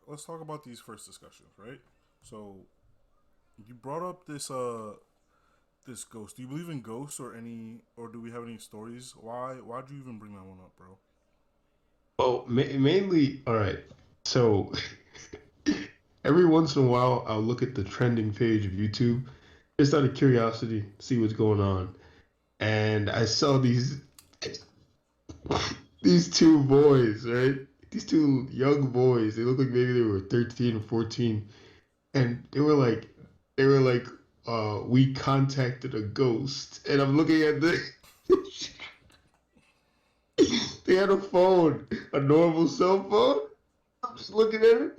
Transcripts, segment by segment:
let's talk about these first discussions, right? So you brought up this ghost. Do you believe in ghosts or do we have any stories? Why'd you even bring that one up, bro? Well, mainly, all right. So every once in a while, I'll look at the trending page of YouTube just out of curiosity, see what's going on. And I saw these two boys, right? These two young boys. They look like maybe they were 13 or 14, and they were like, we contacted a ghost. And I'm looking at the they had a phone, a normal cell phone. I'm just looking at it.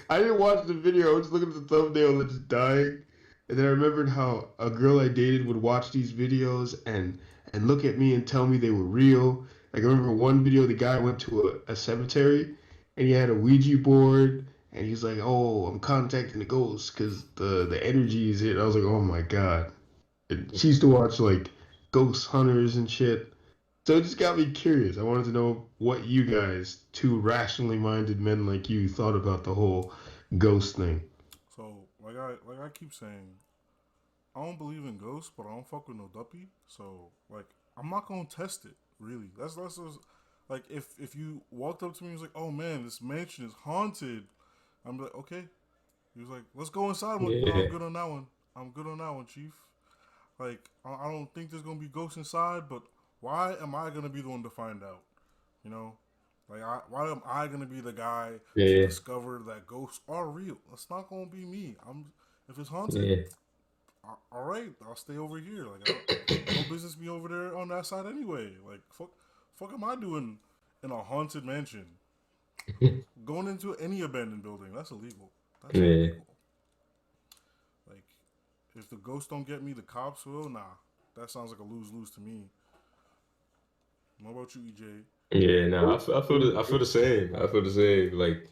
I didn't watch the video. I was just looking at the thumbnail and just dying. And then I remembered how a girl I dated would watch these videos and look at me and tell me they were real. Like I remember one video, the guy went to a cemetery and he had a Ouija board and he's like, "Oh, I'm contacting the ghosts because the energy is it." I was like, "Oh my god!" And she used to watch like ghost hunters and shit. So it just got me curious. I wanted to know what you guys, two rationally minded men like you, thought about the whole ghost thing. So like I keep saying, I don't believe in ghosts, but I don't fuck with no duppy. So like I'm not gonna test it. Really, that's just, like if you walked up to me and was like, "Oh man, this mansion is haunted," I'm like, "Okay." He was like, "Let's go inside." I'm like, "No, I'm Yeah, good on that one. I'm good on that one, Chief." Like I don't think there's gonna be ghosts inside, but why am I gonna be the one to find out? You know, why am I gonna be the guy to yeah, discover that ghosts are real? It's not gonna be me. If it's haunted, yeah, all right, I'll stay over here. Like no business be over there on that side anyway. Like fuck am I doing in a haunted mansion? Going into any abandoned building, that's illegal. That's yeah. illegal. Like if the ghosts don't get me, the cops will. Nah, that sounds like a lose lose to me. What about you, EJ? Yeah, no, I feel the same. I feel the same. Like,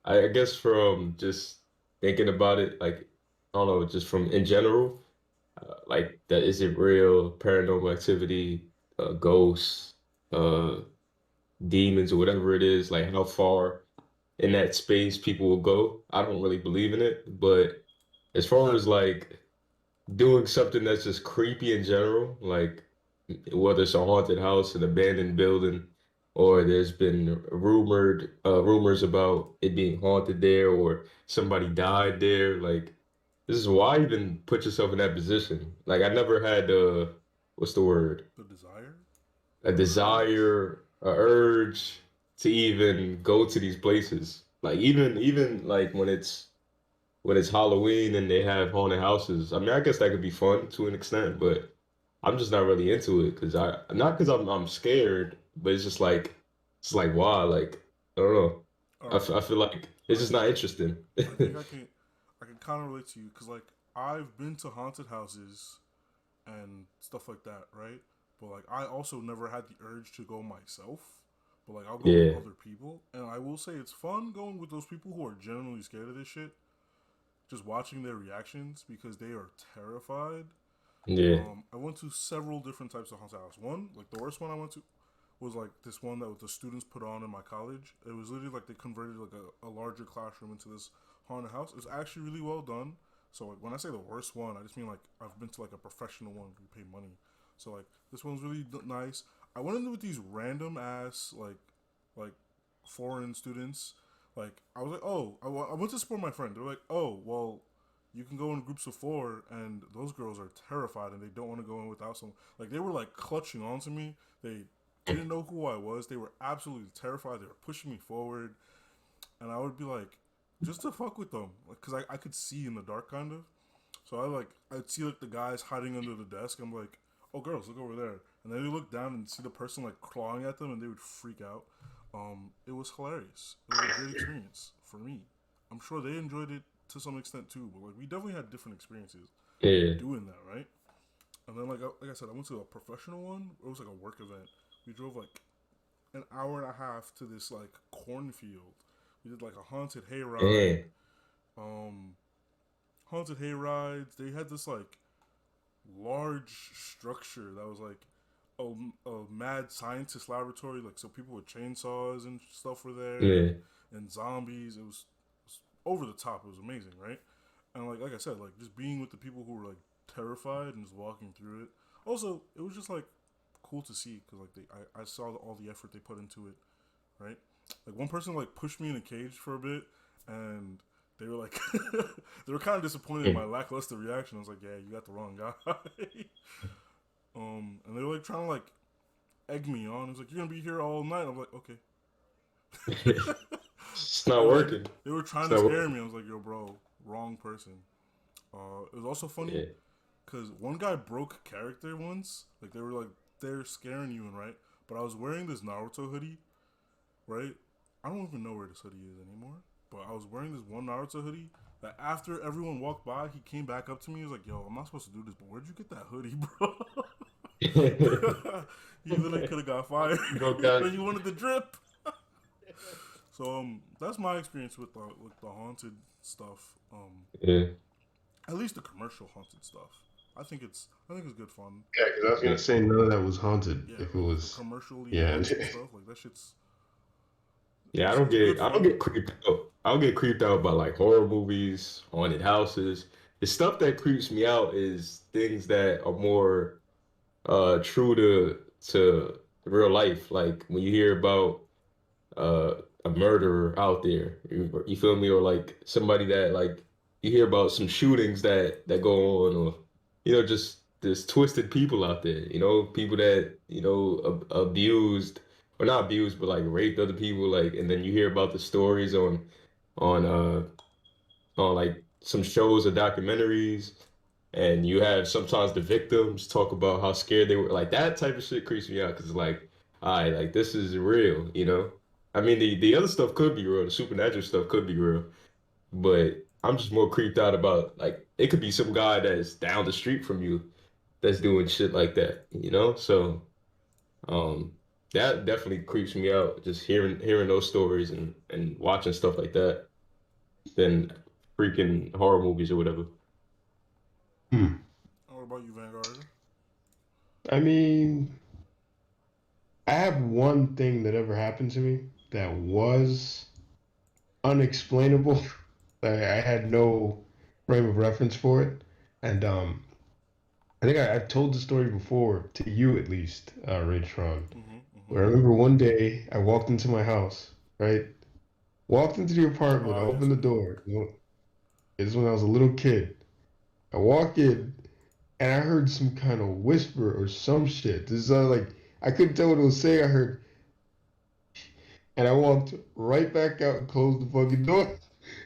I guess from just thinking about it, like, I don't know, just from in general, like, that is it real, paranormal activity, ghosts, uh, demons, or whatever it is, like, how far in that space people will go. I don't really believe in it, but as far as like doing something that's just creepy in general, like whether it's a haunted house, an abandoned building, or there's been rumors about it being haunted there or somebody died there, like this is why even put yourself in that position. Like I never had what's the word? The desire, A the urge. desire, a urge to even go to these places. Like even like when it's Halloween and they have haunted houses. I mean, I guess that could be fun to an extent, but I'm just not really into it because I not because I'm scared, but it's like why? Like I don't know. All right, I feel like it's I just think not interesting. I think I can kind of relate to you because like I've been to haunted houses and stuff like that, right? But like I also never had the urge to go myself. But like I'll go with Yeah, other people, and I will say it's fun going with those people who are genuinely scared of this shit. Just watching their reactions because they are terrified. yeah, I went to several different types of haunted house. One, like the worst one I went to, was like this one that the students put on in my college. It was literally like they converted like a larger classroom into this haunted house. It was actually really well done. So like when I say the worst one, I just mean like I've been to like a professional one where you pay money. So like this one's really nice. I went in with these random ass like foreign students. Like I was like, oh, I went to support my friend. They're like, oh, well, you can go in groups of four, and those girls are terrified and they don't want to go in without someone. Like they were like clutching onto me. They didn't know who I was. They were absolutely terrified. They were pushing me forward, and I would be like, just to fuck with them, because I could see in the dark kind of. So I'd see like the guys hiding under the desk. I'm like, oh girls, look over there, and then they look down and see the person like clawing at them, and they would freak out. It was hilarious. It was a great experience for me. I'm sure they enjoyed it to some extent too, but like we definitely had different experiences yeah, doing that, right? And then like I said, I went to a professional one. It was like a work event. We drove like an hour and a half to this like cornfield. We did like a yeah, um, haunted hay rides. They had this like large structure that was like a mad scientist laboratory. Like so, people with chainsaws and stuff were there, yeah. and zombies. It was over the top. It was amazing, right? And like I said, like just being with the people who were like terrified and just walking through it. Also, it was just like cool to see because like I saw all the effort they put into it, right? Like one person like pushed me in a cage for a bit, and they were like, they were kind of disappointed in my lackluster reaction. I was like, yeah, you got the wrong guy. And they were like trying to like egg me on. It was like, you're gonna be here all night. I'm like, okay. It's not working. They were It's trying to not scare working. me. I was like, yo, bro, wrong person. It was also funny Yeah. because one guy broke character once. Like they were like they're scaring you, and right. But I was wearing this Naruto hoodie, right? I don't even know where this hoodie is anymore. But I was wearing this one Naruto hoodie that after everyone walked by, he came back up to me. He was like, "Yo, I'm not supposed to do this, but where'd you get that hoodie, bro?" He literally could have got fired. Broke down. You wanted the drip. So that's my experience with the haunted stuff. Yeah. At least the commercial haunted stuff. I think it's good fun. Yeah, because I was gonna say none of that was haunted. Yeah, If it like the was, commercially yeah, haunted stuff, like that shit's Yeah, it's good I don't fun. get creeped out. I don't get creeped out by like horror movies, haunted houses. The stuff that creeps me out is things that are more true to real life. Like when you hear about uh a murderer out there, you feel me? Or like somebody that like you hear about some shootings that go on, or just there's twisted people out there, people that, abused or not abused, but like raped other people, like, and then you hear about the stories on like some shows or documentaries, and you have sometimes the victims talk about how scared they were. Like that type of shit creeps me out because like, all right, like this is real. I mean, the other stuff could be real, the supernatural stuff could be real, but I'm just more creeped out about like it could be some guy that's down the street from you that's doing shit like that. So um that definitely creeps me out just hearing those stories and watching stuff like that than freaking horror movies or whatever. hmm. What about you, Vanguard? I mean, I have one thing that ever happened to me that was unexplainable. I had no frame of reference for it, and I think I've told the story before to you at least, Raytron. Mm-hmm. Where I remember one day I walked into my house, right? Walked into the apartment, I Ah, yes, opened I the do. door. This is when I was a little kid. I walk in and I heard some kind of whisper or some shit. This is like I couldn't tell what it was saying. I heard, and I walked right back out and closed the fucking door,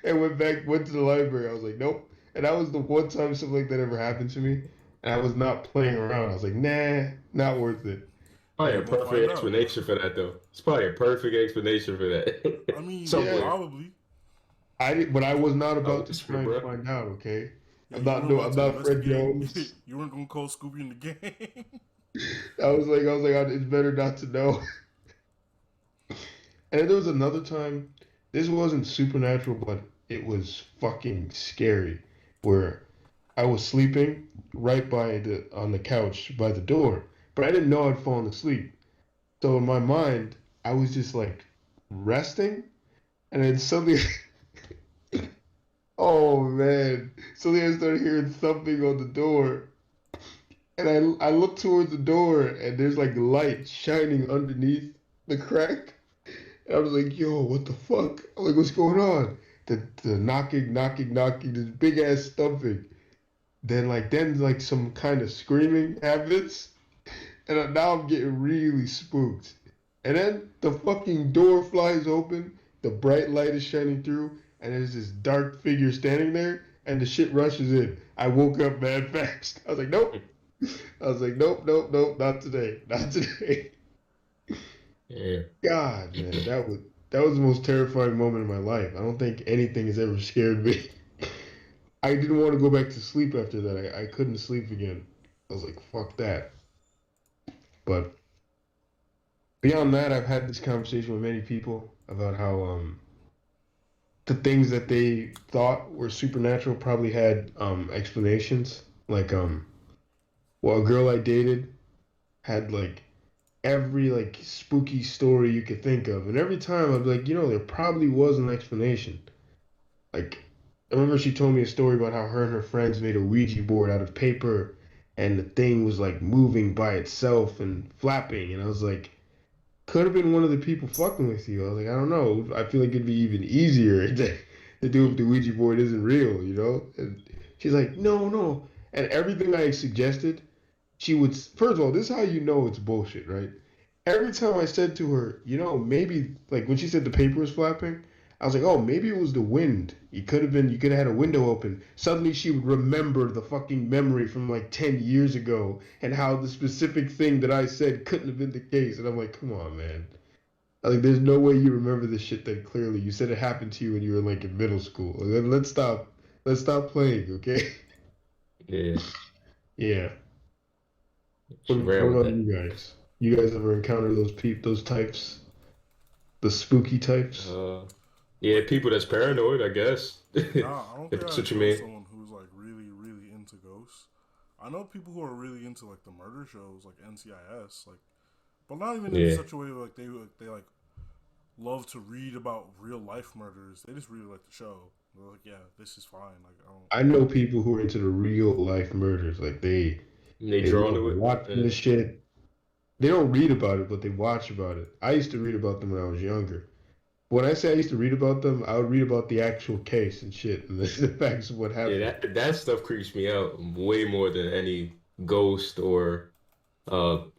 and went to the library. I was like, nope. And that was the one time something like that ever happened to me, and I was not playing around. I was like, nah, not worth it. Yeah, Probably a you're gonna perfect find out. explanation for that though. It's probably a perfect explanation for I that. mean, Yeah, Somewhere. probably. I did, but I was not A about to whisper, try and bro. find out. Okay, Yeah, you weren't about I'm to not Fred investigate. Jones. You weren't gonna call Scooby in the game. I was like, it's better not to know. And then there was another time. This wasn't supernatural, but it was fucking scary. Where I was sleeping right by the on the couch by the door, but I didn't know I'd fallen asleep. So in my mind, I was just like resting, and then suddenly, oh man, suddenly I started hearing thumping on the door, and I looked towards the door, and there's like light shining underneath the crack. And I was like, yo, what the fuck? I'm like, what's going on? The knocking, knocking, knocking, this big ass thumping. Then like some kind of screaming happens, and now I'm getting really spooked. And then the fucking door flies open, the bright light is shining through, and there's this dark figure standing there, and the shit rushes in. I woke up mad fast. I was like, nope. I was like, nope, nope, nope, not today, not today. Yeah. God, man, that was the most terrifying moment in my life. I don't think anything has ever scared me. I didn't want to go back to sleep after that. I couldn't sleep again. I was like, fuck that. But beyond that, I've had this conversation with many people about how the things that they thought were supernatural probably had explanations. Like well, a girl I dated had like every like spooky story you could think of, and every time I'd be like, there probably was an explanation. Like, I remember she told me a story about how her and her friends made a Ouija board out of paper, and the thing was like moving by itself and flapping, and I was like, could have been one of the people fucking with you. I was like, I don't know. I feel like it'd be even easier to do if the Ouija board isn't real. And she's like, no, no. And everything I suggested, she would. First of all, this is how you know it's bullshit, right? Every time I said to her, maybe like when she said the paper was flapping, I was like, oh, maybe it was the wind. You could have had a window open. Suddenly she would remember the fucking memory from like 10 years ago and how the specific thing that I said couldn't have been the case. And I'm like, come on, man. Like, there's no way you remember this shit that clearly. You said it happened to you when you were like in middle school. Like, let's stop playing, okay? Yeah, Yeah. she ran What with about that. you guys? You guys ever encounter those types, the spooky types? Uh, yeah, Like, people that's paranoid, I guess. nah, I don't If think that's I what you know mean. someone who's like really, really into ghosts. I know people who are really into like the murder shows, like NCIS, like, but not even in Yeah, such a way like they like love to read about real life murders. They just really like the show. They're like, yeah, this is fine. Like, I don't. I know people who are into the real life murders. Like they they drawn love to it. watching the shit. They don't read about it, but they watch about it. I used to read about them when I was younger. When I say I used to read about them, I would read about the actual case and shit and the facts of what Yeah, happened. that stuff creeps me out way more than any ghost or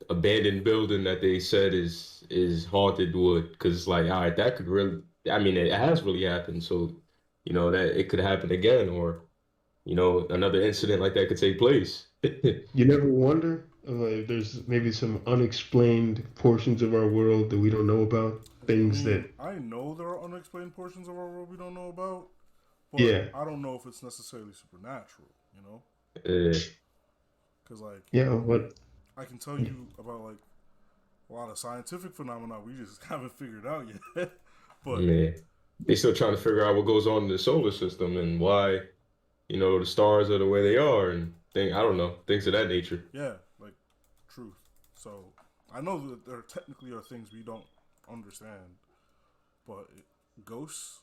abandoned building that they said is haunted would. Because it's like, all right, that could really, I mean, it has really happened. So, that it could happen again, or another incident like that could take place. You never wonder if there's maybe some unexplained portions of our world that we don't know about. I Things mean, that, I know there are unexplained portions of our world we don't know about, but yeah, I don't know if it's necessarily supernatural. You know, Uh, because like yeah, what, I can tell you about like a lot of scientific phenomena we just haven't figured out yet. But man, they still trying to figure out what goes on in the solar system and why, the stars are the way they are and I don't know, things of that nature. yeah, like truth. So I know that there technically are things we don't understand, but ghosts.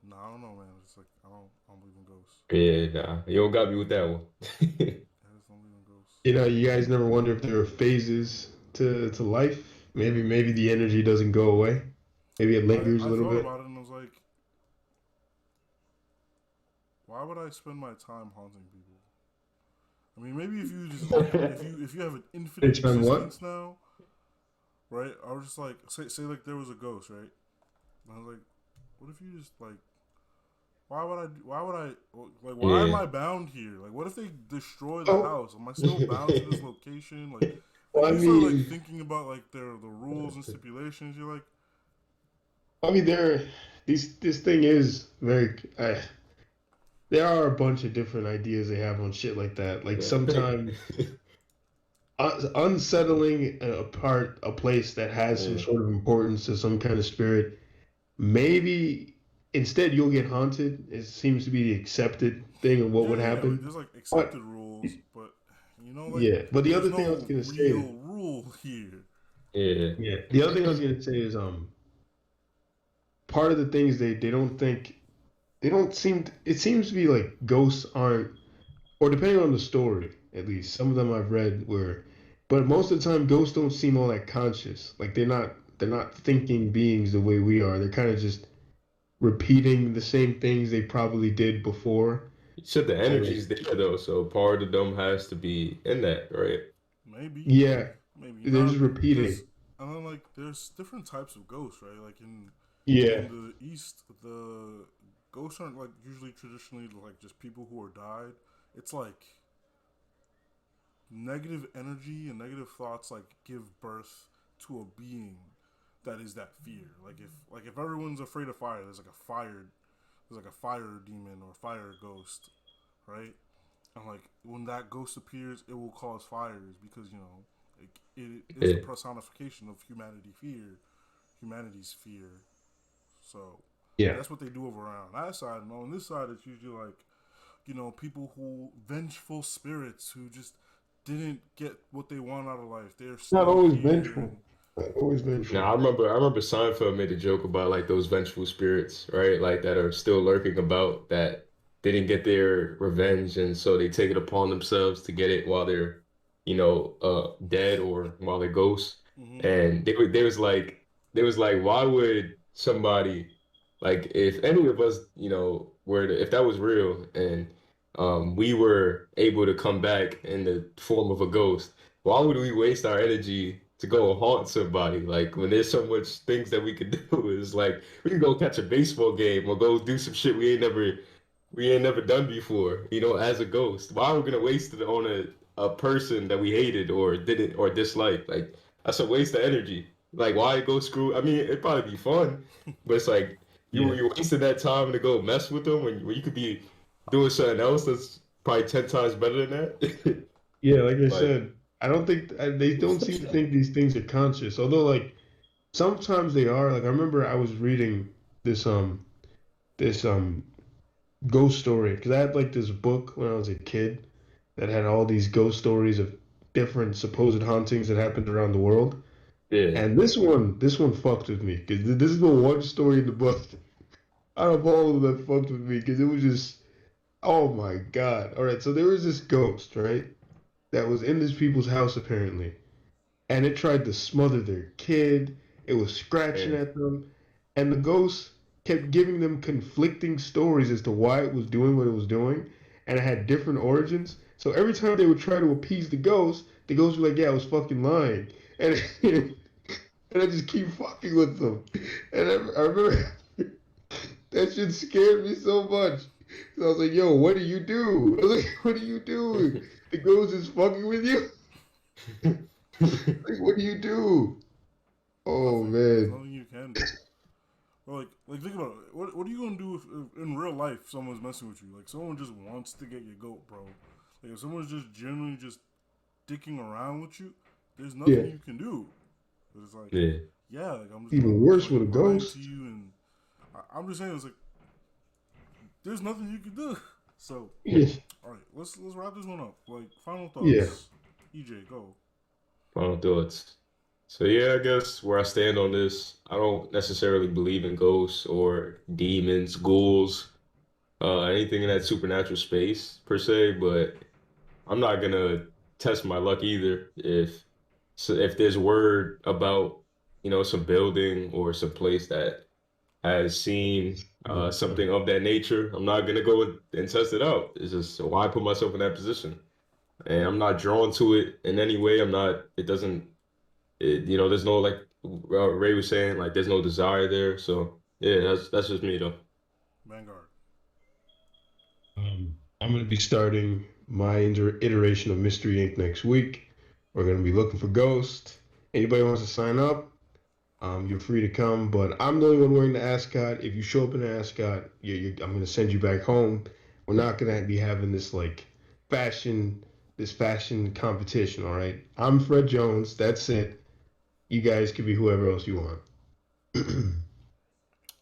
No, I don't know, man. It's like I don't believe in ghosts. Yeah, nah, you don't got me with that one. I just don't believe in ghosts. you guys never wonder if there are phases to life. Maybe the energy doesn't go away. Maybe it lingers a I little thought bit. about it and I was like, why would I spend my time haunting people? I mean, maybe if you just like if you have an infinite It's on what? existence now, right? I was just like, say like there was a ghost, right? And I was like, what if you just like, why would I, like, why am Yeah. I bound here? Like, what if they destroy the Oh, house? Am I still bound to this location? Like well, you start like thinking about like the rules and stipulations. You're like, I mean, this thing is very. There are a bunch of different ideas they have on shit like that. Like sometimes unsettling a place that has some Yeah. sort of importance to some kind of spirit. Maybe instead you'll get haunted. It seems to be the accepted thing of what would yeah. Like happen. there's like But accepted rules, but like yeah, but the there's other thing I was no gonna say, real rule here. Yeah. yeah, the other thing I was gonna say is part of the things they don't think they don't seem it seems to be like ghosts aren't, or depending on the story, at least some of them I've read where, but most of the time ghosts don't seem all that conscious. Like they're not thinking beings the way we are. They're kind of just repeating the same things they probably did before. You said the And like, energy's there though, so part of them has to be in that, right? Maybe, yeah, maybe they're not just because repeating. and then like there's different types of ghosts, right? Like Yeah, in the East, the ghosts aren't like usually traditionally like just people who are died. It's like negative energy and negative thoughts like give birth to a being that is that fear. Like if everyone's afraid of fire, there's like a fire demon or fire ghost, right? And like when that ghost appears, it will cause fires because it is the Yeah. personification of humanity's fear. So yeah. that's what they do over on that side. And on this side, it's usually like people who vengeful spirits who just didn't get what they want out of life. They're Not still always here, and vengeful. I've always been Now, true. I remember Seinfeld made a joke about like those vengeful spirits, right? Like that are still lurking about that didn't get their revenge, and so they take it upon themselves to get it while they're, dead or while they're ghosts. Mm-hmm. And they was like, why would somebody like if any of us, were to, if that was real and we were able to come back in the form of a ghost, why would we waste our energy to go haunt somebody? Like when there's so much things that we could do. It's like we can go catch a baseball game or go do some shit we ain't never done before, as a ghost. Why are we gonna waste it on a person that we hated or didn't or disliked? Like that's a waste of energy. Like why go screw? I mean, it'd probably be fun, but it's like Yeah. you wasted that time to go mess with them when you could be doing something else that's probably 10 times better than that. Yeah, like I Like, said, I don't think they don't seem to think these things are conscious. Although, like sometimes they are. Like I remember I was reading this this ghost story because I had like this book when I was a kid that had all these ghost stories of different supposed hauntings that happened around the world. yeah, And this one fucked with me because this is the one story in the book out of all of them that fucked with me because it was just, oh my God. All right, so there was this ghost, right, that was in this people's house apparently, and it tried to smother their kid. It was scratching man. at them, and the ghost kept giving them conflicting stories as to why it was doing what it was doing, and it had different origins. So every time they would try to appease the ghost was like, "Yeah, I was fucking lying," and and I just keep fucking with them. And I remember that shit scared me so much. So I was like, "Yo, what do you do?" I was like, "What are you doing? The ghost is fucking with you? Like, what do you do?" Oh Nothing. There's man. nothing you can do. Or like think about it. What are you gonna do if in real life someone's messing with you? Like someone just wants to get your goat, bro. Like if someone's just genuinely just dicking around with you, there's Yeah. nothing you can do. It's like, Yeah. yeah, like I'm just Even I'm just worse like with a lying to ghost. you, and I'm just saying it's like there's nothing you can do. So Yeah. all right, let's wrap this one up. Like final Yeah. thoughts. EJ, go. Final thoughts. So yeah, I guess where I stand on this, I don't necessarily believe in ghosts or demons, ghouls, anything in that supernatural space per se, but I'm not gonna test my luck either. If there's word about, some building or some place that has seen something of that nature, I'm not gonna go and test it out. It's just why put myself in that position? And I'm not drawn to it in any way. I'm not. It doesn't. There's no like Ray was saying, like there's no desire there. So yeah, that's just me though. Vanguard. I'm going to be starting my iteration of Mystery Inc. next week. We're going to be looking for ghosts. Anybody wants to sign up, you're free to come. But I'm the only one wearing the ascot. If you show up in an ascot, I'm going to send you back home. We're not going to be having this like fashion, this fashion competition. All right. I'm Fred Jones. That's it. You guys can be whoever else you want.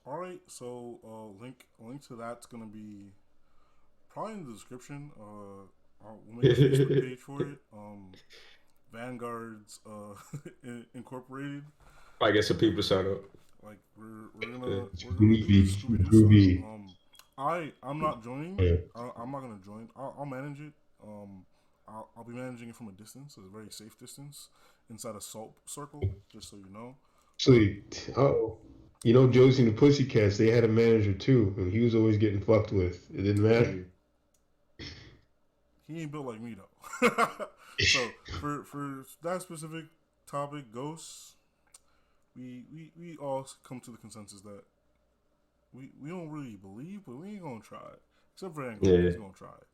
All right, so link to that's gonna be probably in the description. We'll make a Facebook page for it. Vanguard's Incorporated. I guess some people sign up. Like Yeah. we're gonna do the Scooby Doo style. Groovy. I'm not joining. Yeah. I'm not gonna join. I'll manage it. I'll be managing it from a distance, a very safe distance, inside a salt circle, just so you know. But Sweet. Oh, you know Josie and the Pussycats, they had a manager too, and he was always getting fucked with. It didn't matter. he ain't built like me though. So for that specific topic, ghosts, we all come to the consensus that we don't really believe, but we ain't gonna try it. Except for Vanguard, Yeah. he's gonna try it.